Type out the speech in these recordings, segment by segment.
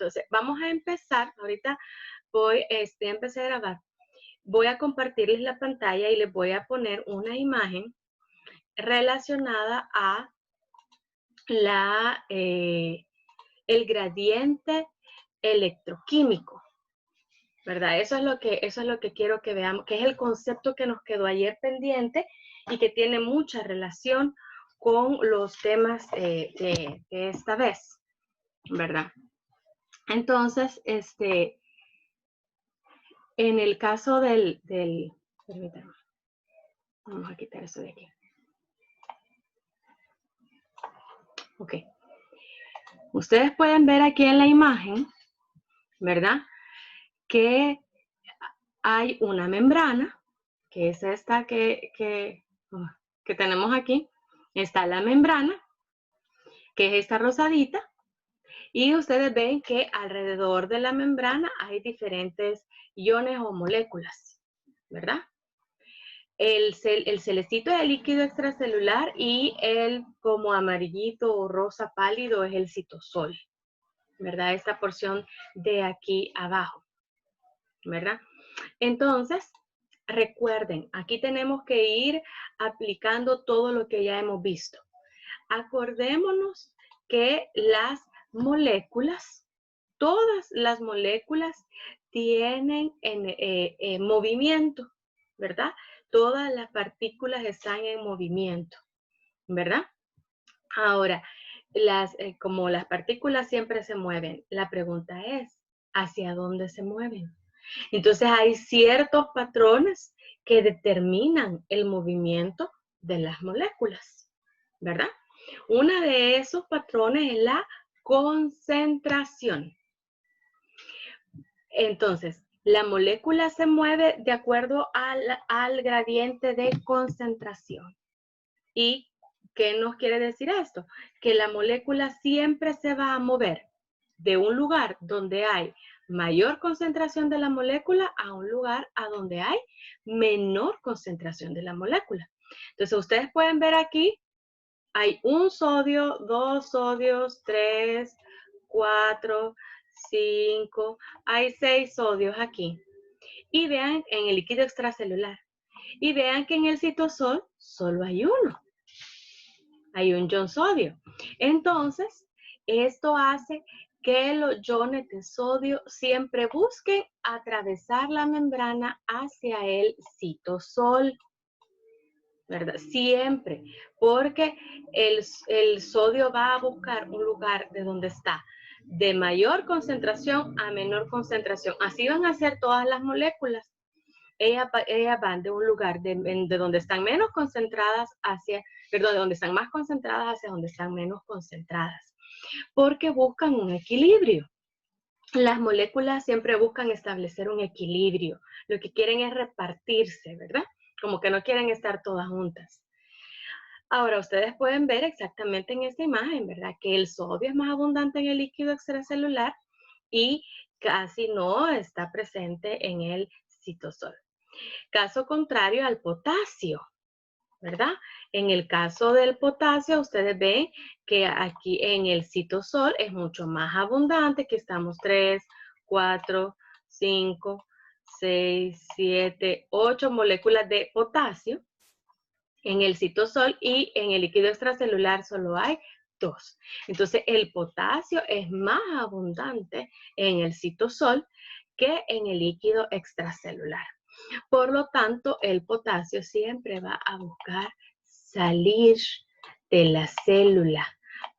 Entonces, vamos a empezar. Ahorita voy a empezar a grabar. Voy a compartirles la pantalla y les voy a poner una imagen relacionada a el gradiente electroquímico, ¿verdad? Eso es lo que quiero que veamos, que es el concepto que nos quedó ayer pendiente y que tiene mucha relación con los temas de esta vez, ¿verdad? Entonces, en el caso permítanme, vamos a quitar eso de aquí. Ok. Ustedes pueden ver aquí en la imagen, ¿verdad? Que hay una membrana, que es esta que tenemos aquí. Está la membrana, que es esta rosadita. Y ustedes ven que alrededor de la membrana hay diferentes iones o moléculas, ¿verdad? El celestito es el líquido extracelular y el como amarillito o rosa pálido es el citosol, ¿verdad? Esta porción de aquí abajo, ¿verdad? Entonces, recuerden, aquí tenemos que ir aplicando todo lo que ya hemos visto. Acordémonos que las moléculas, todas las moléculas tienen movimiento, ¿verdad? Todas las partículas están en movimiento, ¿verdad? Ahora, como las partículas siempre se mueven, la pregunta es, ¿hacia dónde se mueven? Entonces hay ciertos patrones que determinan el movimiento de las moléculas, ¿verdad? Uno de esos patrones es la concentración. Entonces, la molécula se mueve de acuerdo al gradiente de concentración. ¿Y qué nos quiere decir esto? Que la molécula siempre se va a mover de un lugar donde hay mayor concentración de la molécula a un lugar a donde hay menor concentración de la molécula. Entonces, ustedes pueden ver aquí, hay un sodio, 2 sodios, 3, 4, 5, hay 6 sodios aquí. Y vean en el líquido extracelular. Y vean que en el citosol solo hay uno. Hay un ion sodio. Entonces, esto hace que los iones de sodio siempre busquen atravesar la membrana hacia el citosol, ¿verdad? Siempre, porque el sodio va a buscar un lugar de donde está de mayor concentración a menor concentración. Así van a ser todas las moléculas. Ellas van de un lugar de donde están menos concentradas de donde están más concentradas hacia donde están menos concentradas, porque buscan un equilibrio. Las moléculas siempre buscan establecer un equilibrio. Lo que quieren es repartirse, ¿verdad? Como que no quieren estar todas juntas. Ahora, ustedes pueden ver exactamente en esta imagen, ¿verdad? Que el sodio es más abundante en el líquido extracelular y casi no está presente en el citosol. Caso contrario al potasio, ¿verdad? En el caso del potasio, ustedes ven que aquí en el citosol es mucho más abundante, que estamos 3, 4, 5, 6, 7, 8 moléculas de potasio en el citosol y en el líquido extracelular solo hay 2. Entonces, el potasio es más abundante en el citosol que en el líquido extracelular. Por lo tanto, el potasio siempre va a buscar salir de la célula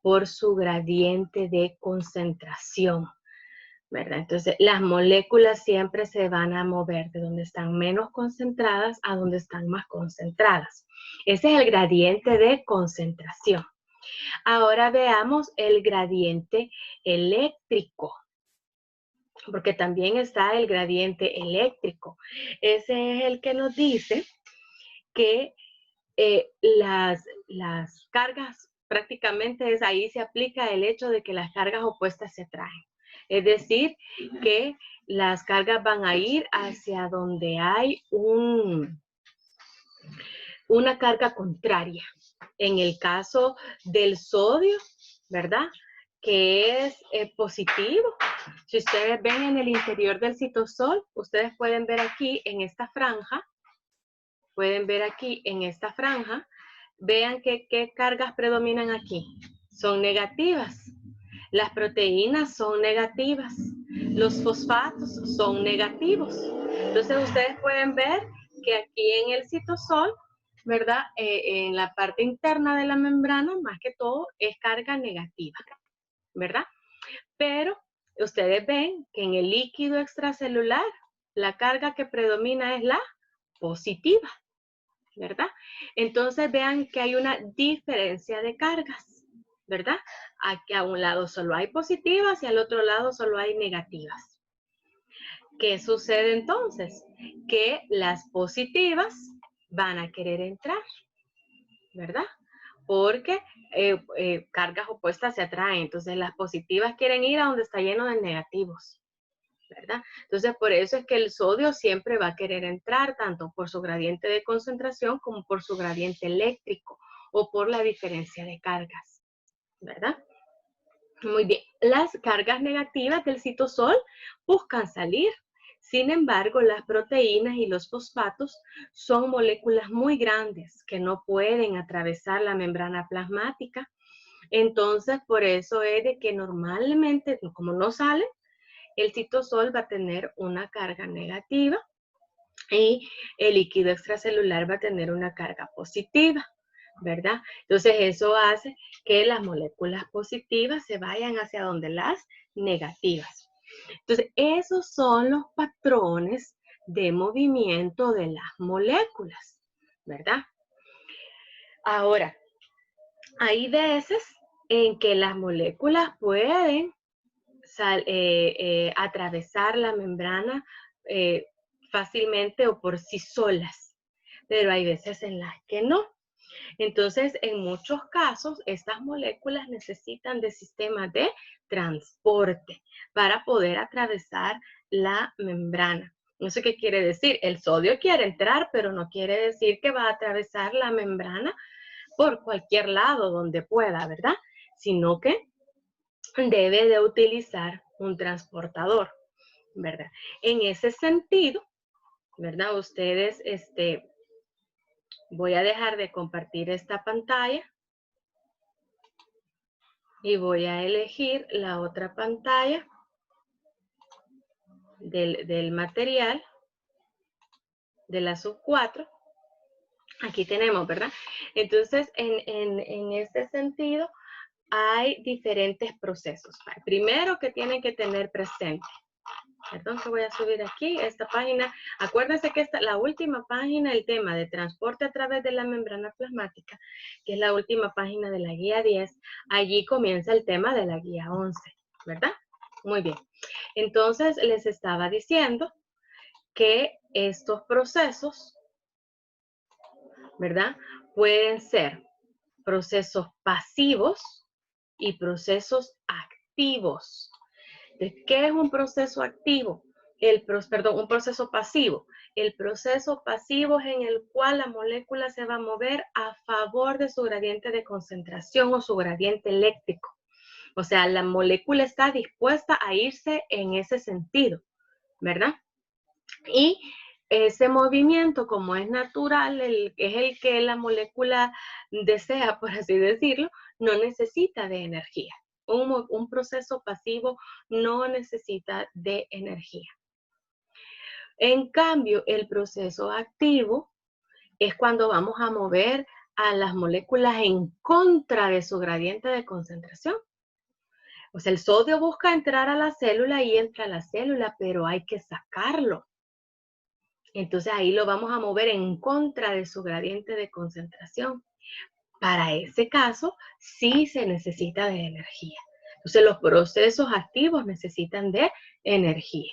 por su gradiente de concentración, ¿verdad? Entonces, las moléculas siempre se van a mover de donde están menos concentradas a donde están más concentradas. Ese es el gradiente de concentración. Ahora veamos el gradiente eléctrico, porque también está el gradiente eléctrico. Ese es el que nos dice que las cargas, prácticamente ahí se aplica el hecho de que las cargas opuestas se atraen. Es decir, que las cargas van a ir hacia donde hay una carga contraria. En el caso del sodio, ¿verdad? Que es positivo, Si ustedes ven en el interior del citosol, ustedes pueden ver aquí en esta franja, vean qué cargas predominan aquí. Son negativas. Las proteínas son negativas. Los fosfatos son negativos. Entonces ustedes pueden ver que aquí en el citosol, ¿verdad? En la parte interna de la membrana, más que todo, es carga negativa, ¿verdad? Pero ustedes ven que en el líquido extracelular, la carga que predomina es la positiva, ¿verdad? Entonces vean que hay una diferencia de cargas, ¿verdad? Aquí a un lado solo hay positivas y al otro lado solo hay negativas. ¿Qué sucede entonces? Que las positivas van a querer entrar, ¿verdad? Porque cargas opuestas se atraen. Entonces las positivas quieren ir a donde está lleno de negativos, ¿verdad? Entonces por eso es que el sodio siempre va a querer entrar, tanto por su gradiente de concentración como por su gradiente eléctrico o por la diferencia de cargas, ¿verdad? Muy bien, las cargas negativas del citosol buscan salir. Sin embargo, las proteínas y los fosfatos son moléculas muy grandes que no pueden atravesar la membrana plasmática. Entonces, por eso es de que normalmente, como no salen, el citosol va a tener una carga negativa y el líquido extracelular va a tener una carga positiva, ¿verdad? Entonces eso hace que las moléculas positivas se vayan hacia donde las negativas. Entonces esos son los patrones de movimiento de las moléculas, ¿verdad? Ahora, hay veces en que las moléculas pueden atravesar la membrana fácilmente o por sí solas, pero hay veces en las que no. Entonces, en muchos casos, estas moléculas necesitan de sistemas de transporte para poder atravesar la membrana. No sé qué quiere decir. El sodio quiere entrar, pero no quiere decir que va a atravesar la membrana por cualquier lado donde pueda, ¿verdad? Sino que debe de utilizar un transportador, ¿verdad? En ese sentido, ¿verdad? Ustedes, voy a dejar de compartir esta pantalla y voy a elegir la otra pantalla del material de la sub 4. Aquí tenemos, ¿verdad? Entonces, en este sentido, hay diferentes procesos. Primero que tienen que tener presente. Entonces voy a subir aquí esta página. Acuérdense que esta la última página, el tema de transporte a través de la membrana plasmática, que es la última página de la guía 10. Allí comienza el tema de la guía 11, ¿verdad? Muy bien. Entonces les estaba diciendo que estos procesos, ¿verdad? Pueden ser procesos pasivos y procesos activos. ¿Qué es un proceso activo? Un proceso pasivo. El proceso pasivo es en el cual la molécula se va a mover a favor de su gradiente de concentración o su gradiente eléctrico. O sea, la molécula está dispuesta a irse en ese sentido, ¿verdad? Y ese movimiento, como es natural, es el que la molécula desea, por así decirlo, no necesita de energía. Un proceso pasivo no necesita de energía. En cambio, el proceso activo es cuando vamos a mover a las moléculas en contra de su gradiente de concentración. O sea, el sodio busca entrar a la célula y entra a la célula, pero hay que sacarlo. Entonces ahí lo vamos a mover en contra de su gradiente de concentración. Para ese caso, sí se necesita de energía. Entonces los procesos activos necesitan de energía.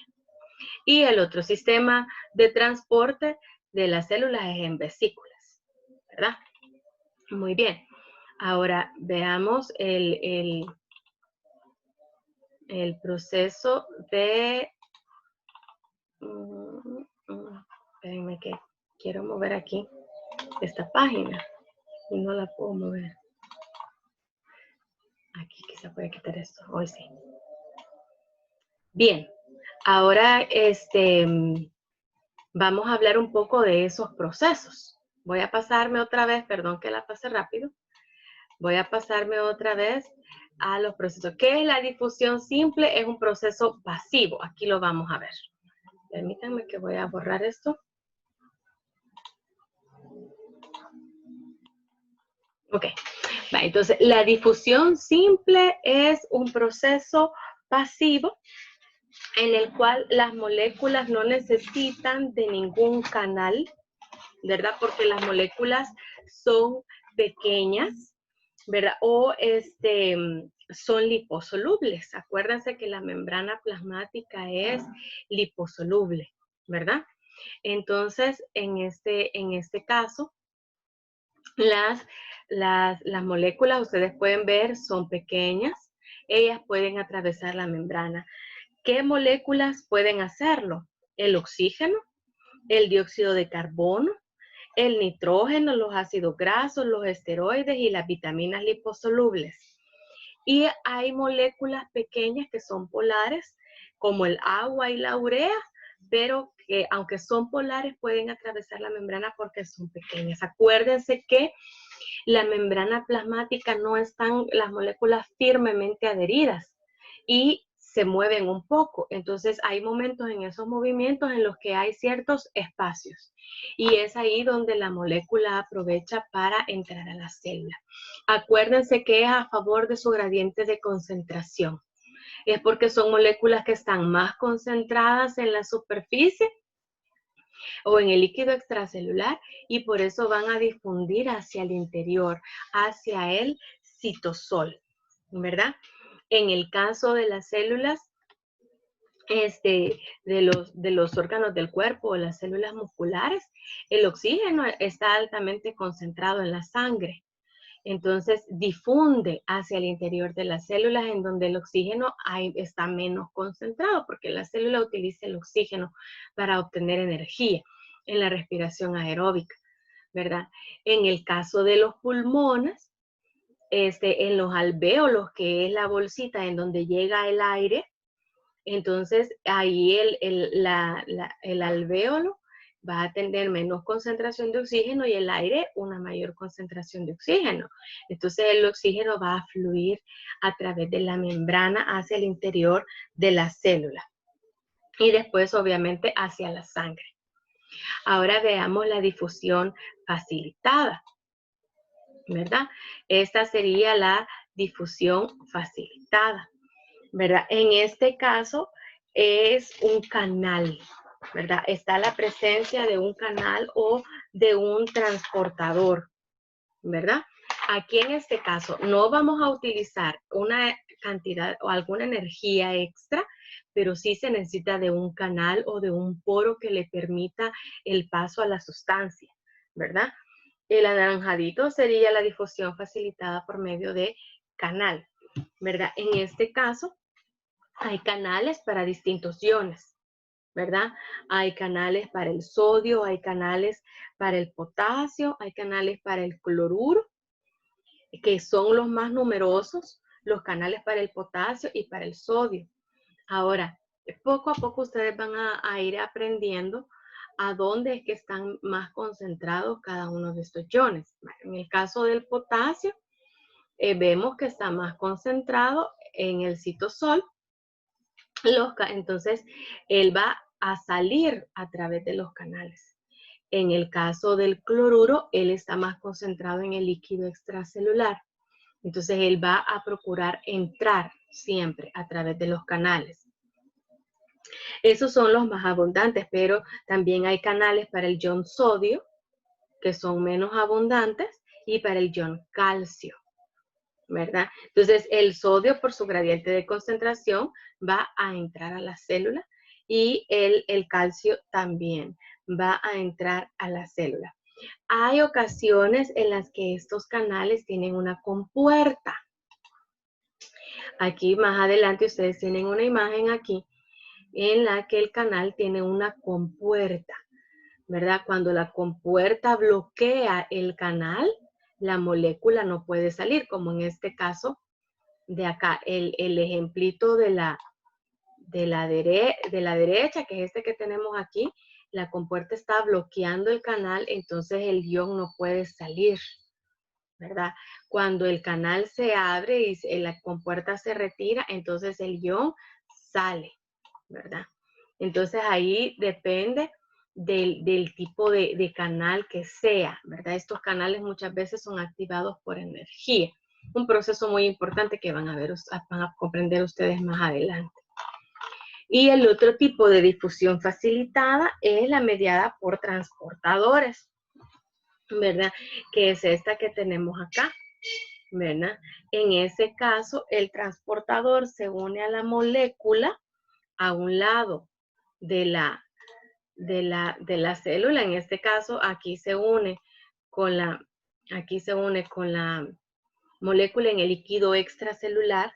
Y el otro sistema de transporte de las células es en vesículas, ¿verdad? Muy bien. Ahora veamos el proceso de... Espérenme que quiero mover aquí esta página y no la puedo mover. Aquí quizá puede quitar esto, hoy sí. Bien, ahora vamos a hablar un poco de esos procesos. Voy a pasarme otra vez, perdón que la pase rápido. Voy a pasarme otra vez a los procesos. ¿Qué es la difusión simple? Es un proceso pasivo. Aquí lo vamos a ver. Permítanme que voy a borrar esto. Ok. Entonces, la difusión simple es un proceso pasivo en el cual las moléculas no necesitan de ningún canal, ¿verdad? Porque las moléculas son pequeñas, ¿verdad? O son liposolubles. Acuérdense que la membrana plasmática es liposoluble, ¿verdad? Entonces, en este caso, las moléculas, ustedes pueden ver, son pequeñas. Ellas pueden atravesar la membrana. ¿Qué moléculas pueden hacerlo? El oxígeno, el dióxido de carbono, el nitrógeno, los ácidos grasos, los esteroides y las vitaminas liposolubles. Y hay moléculas pequeñas que son polares, como el agua y la urea, pero que aunque son polares pueden atravesar la membrana porque son pequeñas. Acuérdense que la membrana plasmática no están las moléculas firmemente adheridas y se mueven un poco. Entonces hay momentos en esos movimientos en los que hay ciertos espacios y es ahí donde la molécula aprovecha para entrar a la célula. Acuérdense que es a favor de su gradiente de concentración. Es porque son moléculas que están más concentradas en la superficie o en el líquido extracelular y por eso van a difundir hacia el interior, hacia el citosol, ¿verdad? En el caso de las células, de los órganos del cuerpo o las células musculares, el oxígeno está altamente concentrado en la sangre. Entonces difunde hacia el interior de las células en donde el oxígeno está menos concentrado porque la célula utiliza el oxígeno para obtener energía en la respiración aeróbica, ¿verdad? En el caso de los pulmones, en los alvéolos, que es la bolsita en donde llega el aire, entonces ahí el alvéolo va a tener menos concentración de oxígeno y el aire una mayor concentración de oxígeno. Entonces el oxígeno va a fluir a través de la membrana hacia el interior de la célula y después obviamente hacia la sangre. Ahora veamos la difusión facilitada, ¿verdad? Esta sería la difusión facilitada, ¿verdad? En este caso es un canal, ¿verdad? Está la presencia de un canal o de un transportador, ¿verdad? Aquí en este caso no vamos a utilizar una cantidad o alguna energía extra, pero sí se necesita de un canal o de un poro que le permita el paso a la sustancia, ¿verdad? El anaranjadito sería la difusión facilitada por medio de canal, ¿verdad? En este caso hay canales para distintos iones, ¿verdad? Hay canales para el sodio, hay canales para el potasio, hay canales para el cloruro, que son los más numerosos, los canales para el potasio y para el sodio. Ahora, poco a poco ustedes van a ir aprendiendo a dónde es que están más concentrados cada uno de estos iones. En el caso del potasio, vemos que está más concentrado en el citosol. Entonces, él va a salir a través de los canales. En el caso del cloruro, él está más concentrado en el líquido extracelular. Entonces, él va a procurar entrar siempre a través de los canales. Esos son los más abundantes, pero también hay canales para el ion sodio, que son menos abundantes, y para el ion calcio, ¿verdad? Entonces, el sodio, por su gradiente de concentración, va a entrar a la célula y el calcio también va a entrar a la célula. Hay ocasiones en las que estos canales tienen una compuerta. Aquí más adelante ustedes tienen una imagen aquí en la que el canal tiene una compuerta, ¿verdad? Cuando la compuerta bloquea el canal, la molécula no puede salir, como en este caso de acá, el ejemplito de de la derecha, que es este que tenemos aquí, la compuerta está bloqueando el canal, entonces el ion no puede salir, ¿verdad? Cuando el canal se abre y la compuerta se retira, entonces el ion sale, ¿verdad? Entonces ahí depende del tipo de canal que sea, ¿verdad? Estos canales muchas veces son activados por energía. Un proceso muy importante que van a comprender ustedes más adelante. Y el otro tipo de difusión facilitada es la mediada por transportadores, ¿verdad? Que es esta que tenemos acá, ¿verdad? En ese caso, el transportador se une a la molécula a un lado de la célula. En este caso, aquí se une con la molécula en el líquido extracelular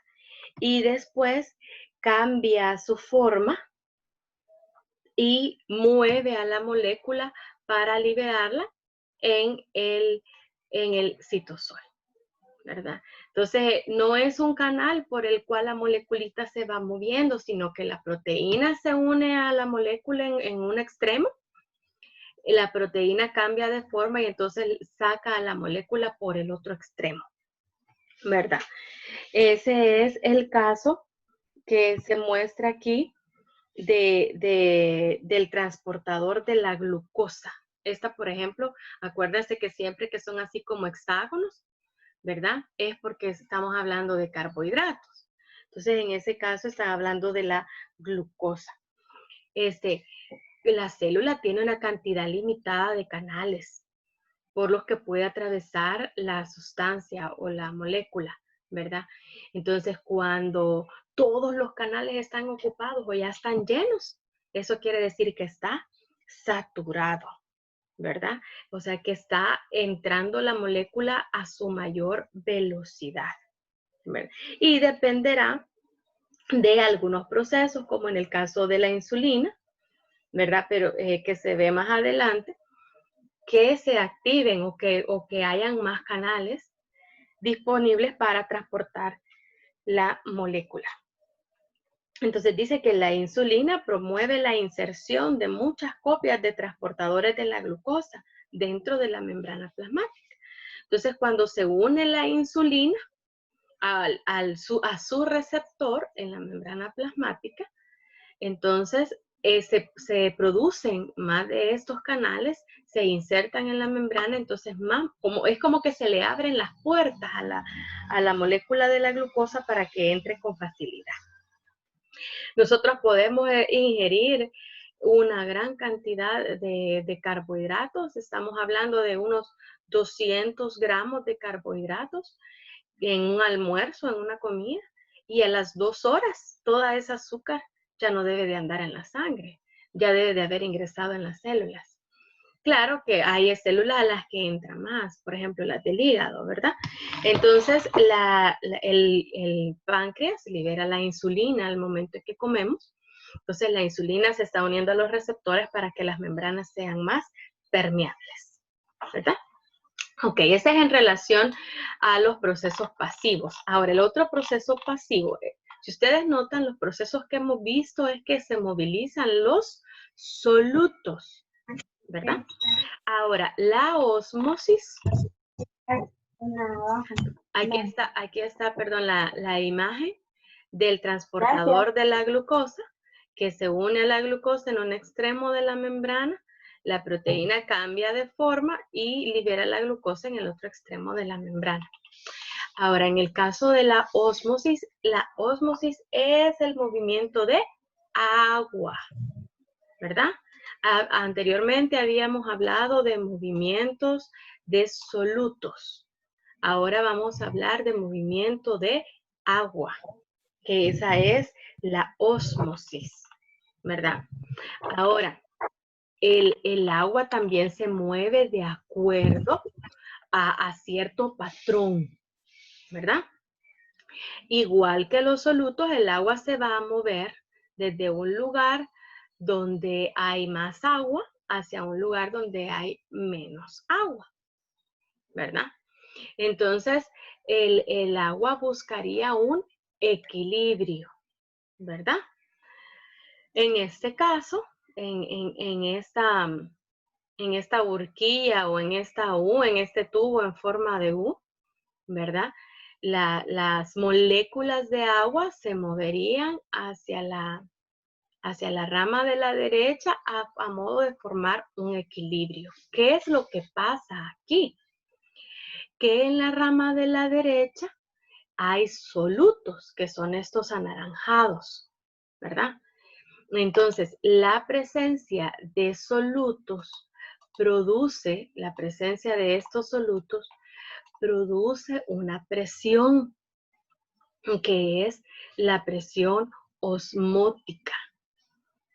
y después cambia su forma y mueve a la molécula para liberarla en el citosol, ¿verdad? Entonces, no es un canal por el cual la moleculita se va moviendo, sino que la proteína se une a la molécula en un extremo, y la proteína cambia de forma y entonces saca a la molécula por el otro extremo, ¿verdad? Ese es el caso que se muestra aquí del transportador de la glucosa. Esta, por ejemplo, acuérdense que siempre que son así como hexágonos, ¿verdad? Es porque estamos hablando de carbohidratos. Entonces, en ese caso, está hablando de la glucosa. La célula tiene una cantidad limitada de canales por los que puede atravesar la sustancia o la molécula, ¿verdad? Entonces, cuando todos los canales están ocupados o ya están llenos, eso quiere decir que está saturado, ¿verdad? O sea, que está entrando la molécula a su mayor velocidad, ¿verdad? Y dependerá de algunos procesos, como en el caso de la insulina, ¿verdad? Pero que se ve más adelante, que se activen o que hayan más canales disponibles para transportar la molécula. Entonces dice que la insulina promueve la inserción de muchas copias de transportadores de la glucosa dentro de la membrana plasmática. Entonces cuando se une la insulina a su receptor en la membrana plasmática, entonces se producen más de estos canales, se insertan en la membrana, entonces más, es como que se le abren las puertas a la molécula de la glucosa para que entre con facilidad. Nosotros podemos ingerir una gran cantidad de carbohidratos, estamos hablando de unos 200 gramos de carbohidratos en un almuerzo, en una comida, y a las 2 horas toda esa azúcar ya no debe de andar en la sangre, ya debe de haber ingresado en las células. Claro que hay células a las que entra más, por ejemplo, las del hígado, ¿verdad? Entonces, el páncreas libera la insulina al momento en que comemos. Entonces, la insulina se está uniendo a los receptores para que las membranas sean más permeables, ¿verdad? Ok, ese es en relación a los procesos pasivos. Ahora, el otro proceso pasivo, si ustedes notan, los procesos que hemos visto es que se movilizan los solutos, ¿verdad? Ahora, la ósmosis. Aquí está, perdón, la imagen del transportador de la glucosa que se une a la glucosa en un extremo de la membrana. La proteína cambia de forma y libera la glucosa en el otro extremo de la membrana. Ahora, en el caso de la ósmosis es el movimiento de agua, ¿verdad? Anteriormente habíamos hablado de movimientos de solutos. Ahora vamos a hablar de movimiento de agua, que esa es la ósmosis, ¿verdad? Ahora, el agua también se mueve de acuerdo a cierto patrón, ¿verdad? Igual que los solutos, el agua se va a mover desde un lugar donde hay más agua hacia un lugar donde hay menos agua, ¿verdad? Entonces, el agua buscaría un equilibrio, ¿verdad? En este caso, en esta horquilla o en esta U, en este tubo en forma de U, ¿verdad? Las moléculas de agua se moverían hacia la rama de la derecha a modo de formar un equilibrio. ¿Qué es lo que pasa aquí? Que en la rama de la derecha hay solutos, que son estos anaranjados, ¿verdad? Entonces, la presencia de solutos produce, la presencia de estos solutos produce una presión, que es la presión osmótica,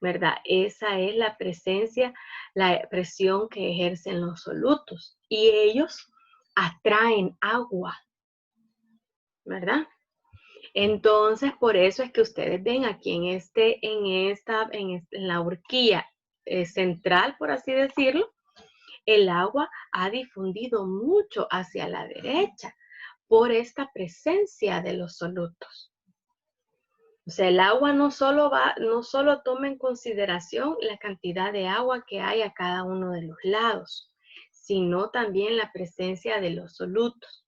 ¿verdad? Esa es la presencia, la presión que ejercen los solutos y ellos atraen agua, ¿verdad? Entonces, por eso es que ustedes ven aquí en la horquilla central, por así decirlo, el agua ha difundido mucho hacia la derecha por esta presencia de los solutos. O sea, el agua no solo toma en consideración la cantidad de agua que hay a cada uno de los lados, sino también la presencia de los solutos.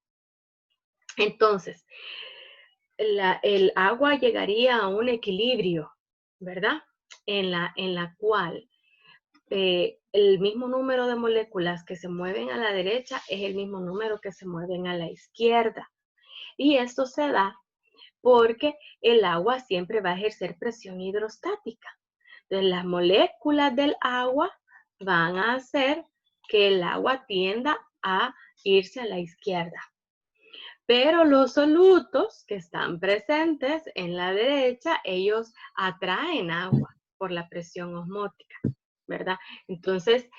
Entonces, el agua llegaría a un equilibrio, ¿verdad? En la cual el mismo número de moléculas que se mueven a la derecha es el mismo número que se mueven a la izquierda. Y esto se da porque el agua siempre va a ejercer presión hidrostática. Entonces, las moléculas del agua van a hacer que el agua tienda a irse a la izquierda. Pero los solutos que están presentes en la derecha, ellos atraen agua por la presión osmótica, ¿verdad? Entonces,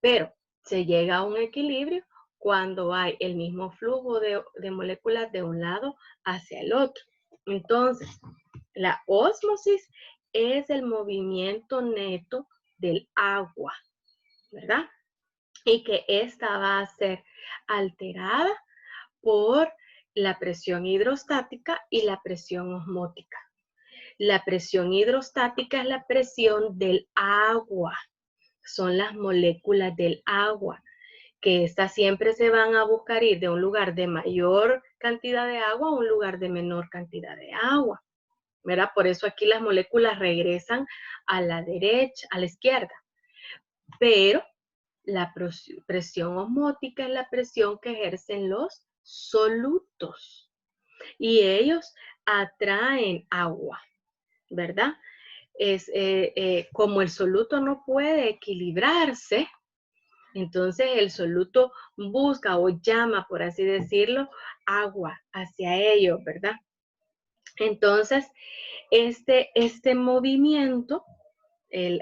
pero se llega a un equilibrio cuando hay el mismo flujo de moléculas de un lado hacia el otro. Entonces, la ósmosis es el movimiento neto del agua, ¿verdad? Y que esta va a ser alterada por la presión hidrostática y la presión osmótica. La presión hidrostática es la presión del agua, son las moléculas del agua, que estas siempre se van a buscar ir de un lugar de mayor cantidad de agua a un lugar de menor cantidad de agua, ¿verdad? Por eso aquí las moléculas regresan a la derecha, a la izquierda, pero la presión osmótica es la presión que ejercen los solutos y ellos atraen agua, ¿verdad? Como el soluto no puede equilibrarse, entonces el soluto busca o llama, por así decirlo, agua hacia ellos, ¿verdad? Entonces, este movimiento,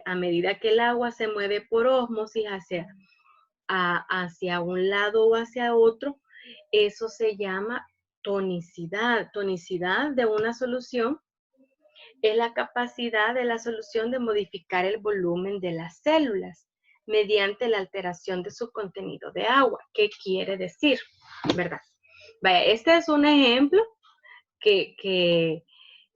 a medida que el agua se mueve por ósmosis hacia un lado o hacia otro, eso se llama tonicidad. Tonicidad de una solución es la capacidad de la solución de modificar el volumen de las células mediante la alteración de su contenido de agua. ¿Qué quiere decir? ¿Verdad? Vaya, este es un ejemplo que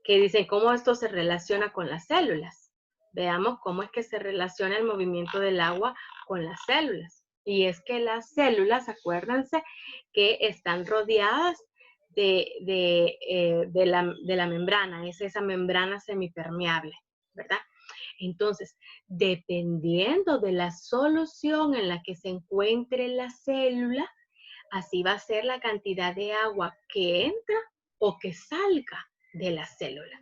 dice cómo esto se relaciona con las células. Veamos cómo es que se relaciona el movimiento del agua con las células. Y es que las células, acuérdense, que están rodeadas de la membrana, es esa membrana semipermeable, ¿verdad? Entonces, dependiendo de la solución en la que se encuentre la célula, así va a ser la cantidad de agua que entra o que salga de la célula.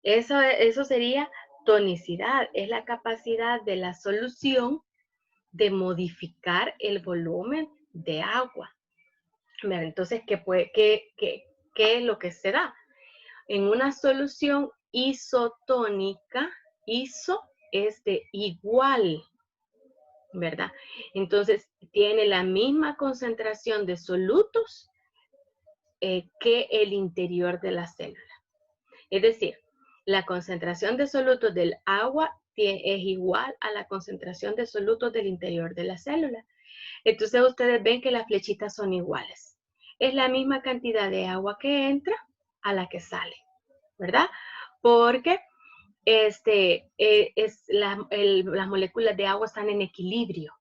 Eso sería tonicidad, es la capacidad de la solución de modificar el volumen de agua. Entonces, ¿qué es lo que se da? En una solución isotónica, iso es de igual, ¿verdad? Entonces, tiene la misma concentración de solutos que el interior de la célula. Es decir, la concentración de solutos del agua es igual a la concentración de solutos del interior de la célula. Entonces ustedes ven que las flechitas son iguales. Es la misma cantidad de agua que entra a la que sale, ¿verdad? Porque las moléculas de agua están en equilibrio.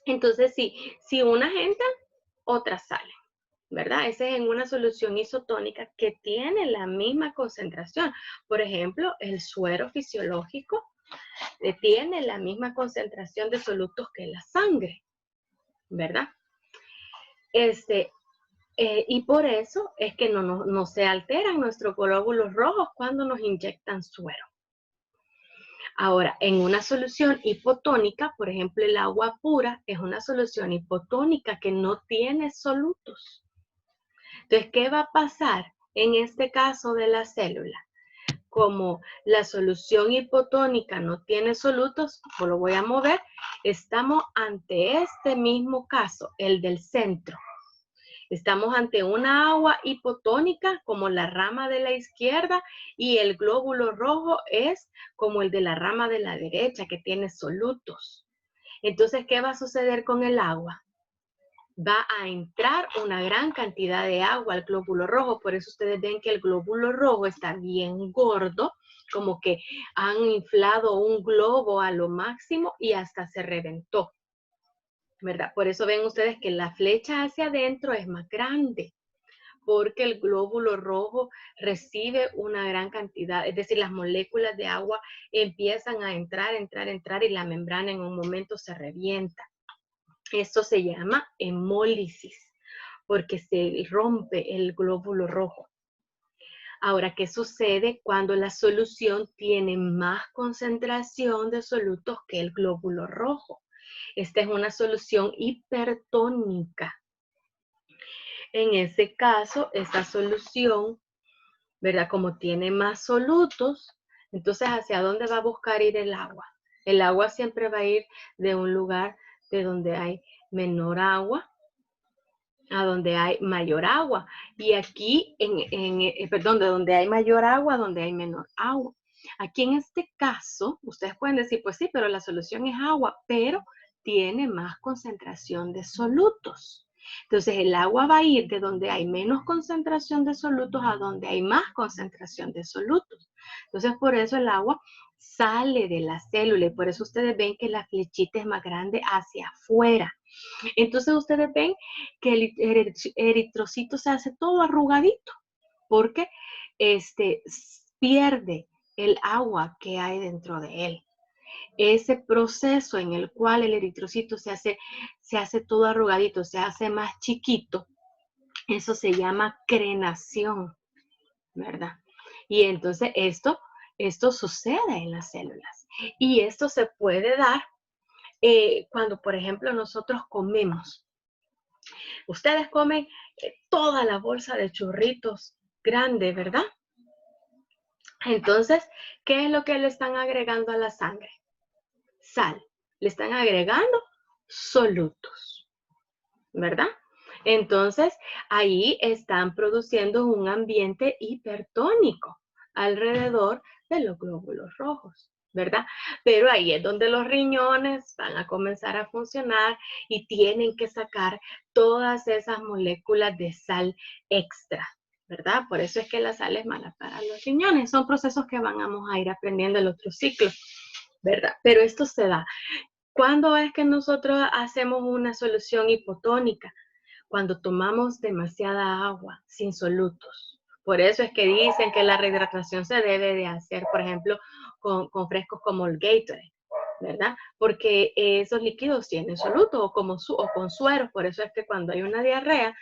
Entonces, si unas entran, otras salen, ¿verdad? Esa es en una solución isotónica que tiene la misma concentración. Por ejemplo, el suero fisiológico tiene la misma concentración de solutos que la sangre, ¿verdad? Y por eso es que no se alteran nuestros glóbulos rojos cuando nos inyectan suero. Ahora, en una solución hipotónica, por ejemplo, el agua pura es una solución hipotónica que no tiene solutos. Entonces, ¿qué va a pasar en este caso de la célula? Como la solución hipotónica no tiene solutos, pues lo voy a mover, estamos ante este mismo caso, el del centro. Estamos ante una agua hipotónica como la rama de la izquierda y el glóbulo rojo es como el de la rama de la derecha que tiene solutos. Entonces, ¿qué va a suceder con el agua? Va a entrar una gran cantidad de agua al glóbulo rojo, por eso ustedes ven que el glóbulo rojo está bien gordo, como que han inflado un globo a lo máximo y hasta se reventó, ¿verdad? Por eso ven ustedes que la flecha hacia adentro es más grande, porque el glóbulo rojo recibe una gran cantidad, es decir, las moléculas de agua empiezan a entrar y la membrana en un momento se revienta. Esto se llama hemólisis, porque se rompe el glóbulo rojo. Ahora, ¿qué sucede cuando la solución tiene más concentración de solutos que el glóbulo rojo? Esta es una solución hipertónica. En ese caso, esta solución, ¿verdad? Como tiene más solutos, entonces, ¿hacia dónde va a buscar ir el agua? El agua siempre va a ir de un lugar de donde hay menor agua a donde hay mayor agua. Y aquí, perdón, de donde hay mayor agua, donde hay menor agua. Aquí en este caso, ustedes pueden decir, pues sí, pero la solución es agua, pero tiene más concentración de solutos. Entonces, el agua va a ir de donde hay menos concentración de solutos a donde hay más concentración de solutos. Entonces, por eso el agua sale de la célula y por eso ustedes ven que la flechita es más grande hacia afuera. Entonces ustedes ven que el eritrocito se hace todo arrugadito porque pierde el agua que hay dentro de él. Ese proceso en el cual el eritrocito se hace todo arrugadito, se hace más chiquito, eso se llama crenación, ¿verdad? Y entonces esto sucede en las células. Y esto se puede dar cuando, por ejemplo, nosotros comemos. Ustedes comen toda la bolsa de churritos grande, ¿verdad? Entonces, ¿qué es lo que le están agregando a la sangre? Sal. Le están agregando solutos, ¿verdad? Entonces, ahí están produciendo un ambiente hipertónico alrededor de los glóbulos rojos, ¿verdad? Pero ahí es donde los riñones van a comenzar a funcionar y tienen que sacar todas esas moléculas de sal extra, ¿verdad? Por eso es que la sal es mala para los riñones. Son procesos que vamos a ir aprendiendo en otro ciclo, ¿verdad? Pero esto se da. ¿Cuándo es que nosotros hacemos una solución hipotónica? Cuando tomamos demasiada agua sin solutos. Por eso es que dicen que la rehidratación se debe de hacer, por ejemplo, con frescos como el Gatorade, ¿verdad? Porque esos líquidos tienen solutos o con sueros. Por eso es que cuando hay una diarrea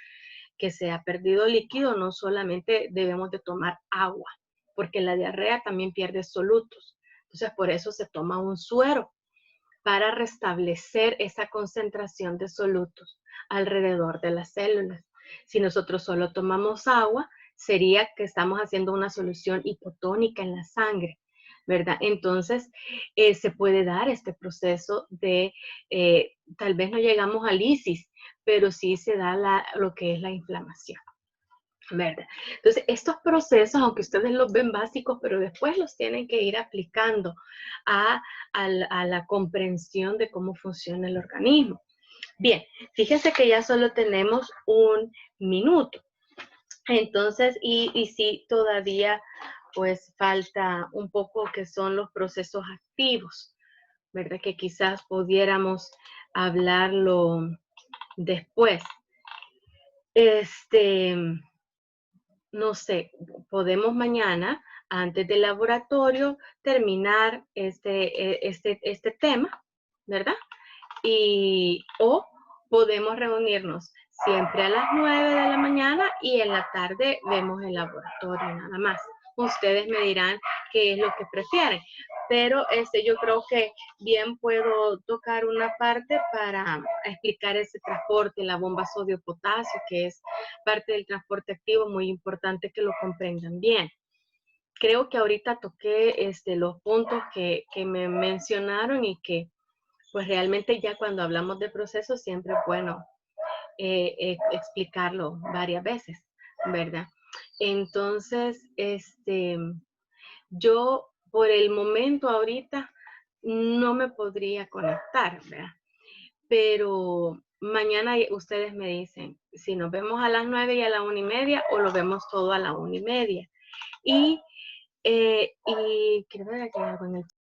que se ha perdido líquido, no solamente debemos de tomar agua, porque la diarrea también pierde solutos. Entonces, por eso se toma un suero para restablecer esa concentración de solutos alrededor de las células. Si nosotros solo tomamos agua, sería que estamos haciendo una solución hipotónica en la sangre, ¿verdad? Entonces, se puede dar este proceso de, tal vez no llegamos a lisis, pero sí se da lo que es la inflamación, ¿verdad? Entonces, estos procesos, aunque ustedes los ven básicos, pero después los tienen que ir aplicando a la comprensión de cómo funciona el organismo. Bien, fíjense que ya solo tenemos un minuto. Entonces, y sí, todavía pues falta un poco que son los procesos activos, ¿verdad? Que quizás pudiéramos hablarlo después. No sé, podemos mañana, antes del laboratorio, terminar este tema, ¿verdad? O podemos reunirnos siempre a las 9 de la mañana y en la tarde vemos el laboratorio nada más. Ustedes me dirán qué es lo que prefieren, pero yo creo que bien puedo tocar una parte para explicar ese transporte, la bomba sodio-potasio, que es parte del transporte activo, muy importante que lo comprendan bien. Creo que ahorita toqué los puntos que me mencionaron y que pues realmente ya cuando hablamos de proceso siempre es bueno explicarlo varias veces, ¿verdad? Entonces, yo por el momento ahorita no me podría conectar, ¿verdad? Pero mañana ustedes me dicen si nos vemos a las 9 y a la 1:30 o lo vemos todo a la 1:30. Y quiero ver aquí algo en el